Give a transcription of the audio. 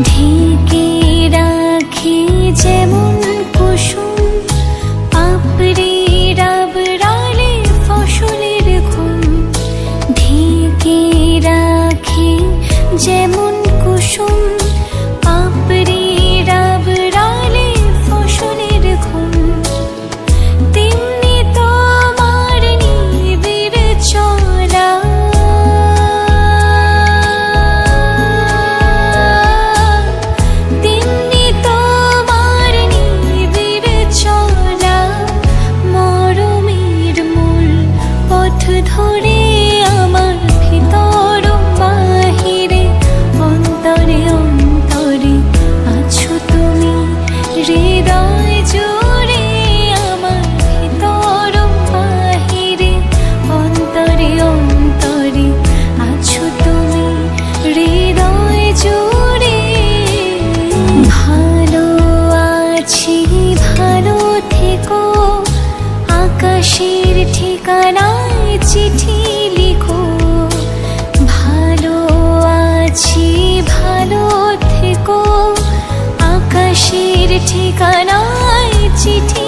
ঢেকে রাখি যেমন কুসুম পাপড়ি রাবড়ালে ফসলের ঘুম। ঢেকে রাখি যেমন কুসুম পাপড়ি রাবড়ালে ফসলের ঘুম। তেমনি তোমার নিবিড় চলা ধরে আমার ভিতর বাহিরে অন্তরে অন্তরে আছো তুমি হৃদয় জুড়ে। আমার ভিতর বাহিরে অন্তরে অন্তরে আছো তুমি হৃদয় জুড়ে। ভালো আছি ভালো থেকো আকাশের ঠিকানায় চিঠি লিখো। ভালো আছি ভালো থেকো আকাশের ঠিকানায় চিঠি